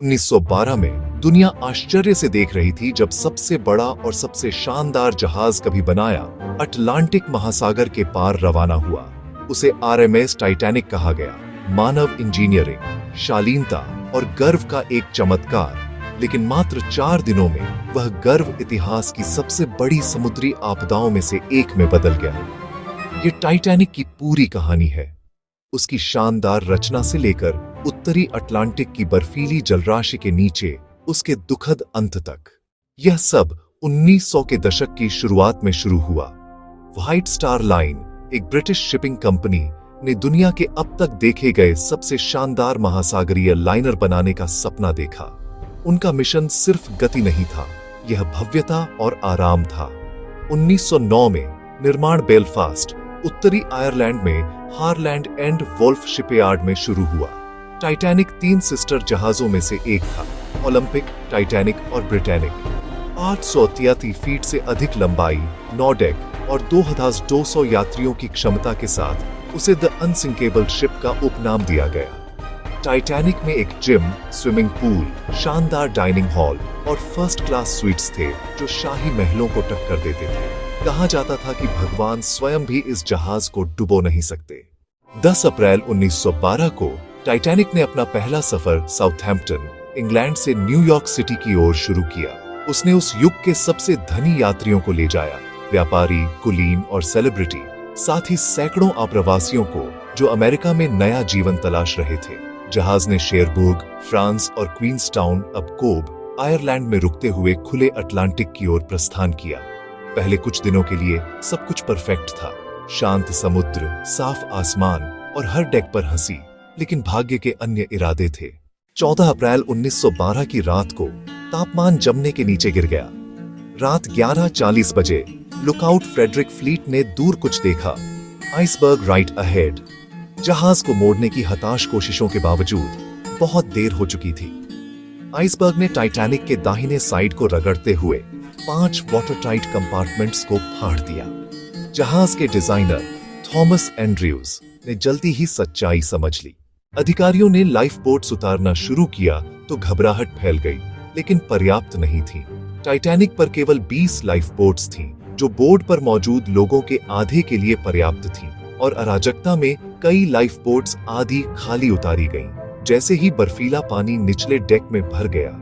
1912 में दुनिया आश्चर्य से देख रही थी जब सबसे बड़ा और सबसे शानदार जहाज कभी बनाया अटलांटिक महासागर के पार रवाना हुआ। उसे आरएमएस टाइटैनिक कहा गया। मानव इंजीनियरिंग, शालीनता और गर्व का एक चमत्कार। लेकिन मात्र 4 दिनों में वह गर्व इतिहास की सबसे बड़ी समुद्री आपदाओं में से एक में बदल गया। ये टाइटैनिक की पूरी कहानी है, उसकी शानदार रचना से लेकर उत्तरी अटलांटिक की बर्फीली जलराशि के नीचे उसके दुखद अंत तक। यह सब 1900 के दशक की शुरुआत में शुरू हुआ। व्हाइट स्टार लाइन, एक ब्रिटिश शिपिंग कंपनी, ने दुनिया के अब तक देखे गए सबसे शानदार महासागरीय लाइनर बनाने का सपना देखा। उनका मिशन सिर्फ गति नहीं था, यह भव्यता और आराम था। 1909 में निर्माण बेलफास्ट, उत्तरी आयरलैंड में हारलैंड एंड वोल्फ शिपयार्ड में शुरू हुआ। टाइटैनिक 3 सिस्टर जहाजों में से एक था, ओलंपिक, टाइटैनिक और ब्रिटेनिक। 833 फीट से अधिक लंबाई, 9 डेक और 2200 यात्रियों की क्षमता के साथ उसे द अनसिंकेबल शिप का उपनाम दिया गया। टाइटैनिक में एक जिम, स्विमिंग पूल, शानदार डाइनिंग हॉल और फर्स्ट क्लास स्वीट्स थे जो शाही महलों को टक्कर देते थे। कहा जाता था कि भगवान स्वयं भी इस जहाज को डुबो नहीं सकते। 10 अप्रैल 1912 को टाइटैनिक ने अपना पहला सफर साउथहैम्पटन, इंग्लैंड से न्यूयॉर्क सिटी की ओर शुरू किया। उसने उस युग के सबसे धनी यात्रियों को ले जाया, व्यापारी, कुलीन और सेलिब्रिटी, साथ ही सैकड़ों आप्रवासियों को जो अमेरिका में नया जीवन तलाश रहे थे। जहाज ने शेरबुर्ग, फ्रांस और क्वींसटाउन, अब कोब, आयरलैंड में रुकते हुए खुले अटलांटिक की ओर प्रस्थान किया। पहले कुछ दिनों के लिए सब कुछ परफेक्ट था, शांत समुद्र, साफ आसमान और हर डेक पर हंसी। लेकिन भाग्य के अन्य इरादे थे। 14 अप्रैल 1912 की रात को तापमान जमने के नीचे गिर गया। रात 11:40 बजे लुकआउट फ्रेडरिक फ्लीट ने दूर कुछ देखा, आइसबर्ग राइट अहेड। जहाज को मोड़ने की हताश कोशिशों के बावजूद बहुत देर हो चुकी थी। आइसबर्ग ने टाइटैनिक के दाहिने साइड को रगड़ते हुए 5 वाटरटाइट कंपार्टमेंट्स को फाड़ दिया। जहाज के डिजाइनर थॉमस एंड्रयूज ने जल्दी ही सच्चाई समझ ली। अधिकारियों ने लाइफ बोट्स उतारना शुरू किया तो घबराहट फैल गई, लेकिन पर्याप्त नहीं थी। टाइटैनिक पर केवल 20 लाइफ बोट्स थीं, जो बोर्ड पर मौजूद लोगों के आधे के लिए पर्याप्त थीं, और अराजकता में कई लाइफ बोट्स आधी खाली उतारी गईं। जैसे ही बर्फीला पानी निचले डेक में भर गया,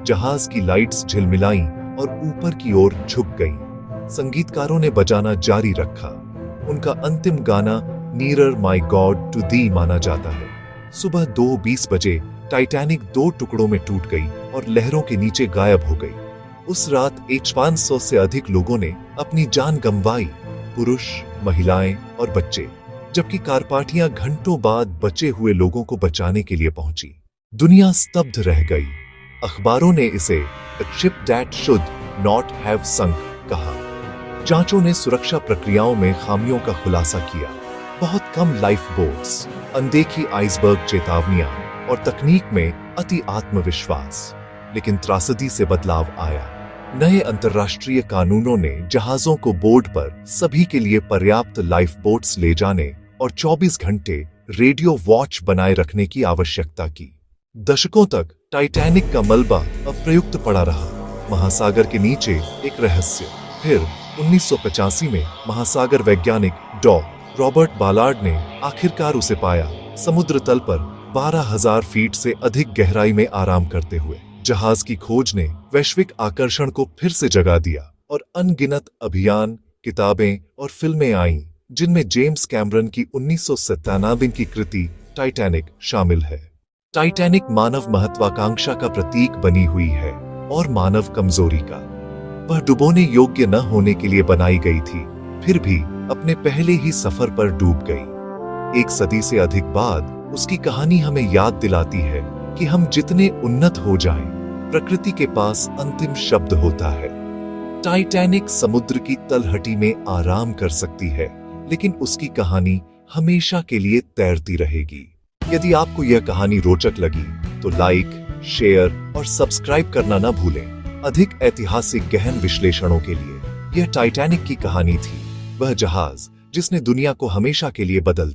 जहाज की लाइट्स झिलमिलाईं और ऊपर की ओर झुक गईं। संगीतकारों ने बजाना जारी रखा। उनका अंतिम गाना नीरर माय गॉड टू दी माना जाता है। सुबह 2:20 बजे टाइटैनिक 2 टुकड़ों में टूट गई और लहरों के नीचे गायब हो गई। उस रात 500 से अधिक लोगों ने अपनी जान गंवाई, पुरुष, महिलाएं और बच्चे, जबकि कारपाटियां घंटों बाद बचे हुए लोगों को बचाने के लिए पहुंची। दुनिया स्तब्ध रह गई। अखबारों ने इसे A ship that should not have sunk कहा। जांचों ने सुरक्षा प्रक्रियाओं में खामियों का खुलासा किया। बहुत कम लाइफ बोट्स, अनदेखी आइसबर्ग चेतावनियां और तकनीक में अति आत्मविश्वास। लेकिन त्रासदी से बदलाव आया। नए अंतर्राष्ट्रीय कानूनों ने जहाजों को बोर्ड पर सभी के लिए पर्याप्त लाइफ बोट्स ले जाने और 24 घंटे रेडियो वॉच बनाए रखने की आवश्यकता की। दशकों तक टाइटैनिक का मलबा अप्रयुक्त पड़ा रहा, महासागर के नीचे एक रहस्य। फिर 1985 में महासागर वैज्ञानिक डॉ. रॉबर्ट बालार्ड ने आखिरकार उसे पाया, समुद्र तल पर 12,000 फीट से अधिक गहराई में आराम करते हुए। जहाज की खोज ने वैश्विक आकर्षण को फिर से जगा दिया और अनगिनत अभियान, किताबें और फिल्में आईं, जिनमें जेम्स कैमरन की 1997 की कृति टाइटैनिक शामिल है। टाइटैनिक मानव महत्वाकांक्षा का प्रतीक बनी हुई है और मानव कमजोरी का। वह डुबोने योग्य न होने के लिए बनाई गई थी, फिर भी अपने पहले ही सफर पर डूब गई। 1 सदी से अधिक बाद उसकी कहानी हमें याद दिलाती है कि हम जितने उन्नत हो जाएं, प्रकृति के पास अंतिम शब्द होता है। टाइटैनिक समुद्र की तलहटी में आराम कर सकती है, लेकिन उसकी कहानी हमेशा के लिए तैरती रहेगी। यदि आपको यह कहानी रोचक लगी तो लाइक, शेयर और सब्सक्राइब करना न भूलें। अधिक ऐतिहासिक गहन विश्लेषणों के लिए यह टाइटैनिक की कहानी थी, वह जहाज जिसने दुनिया को हमेशा के लिए बदल दिया।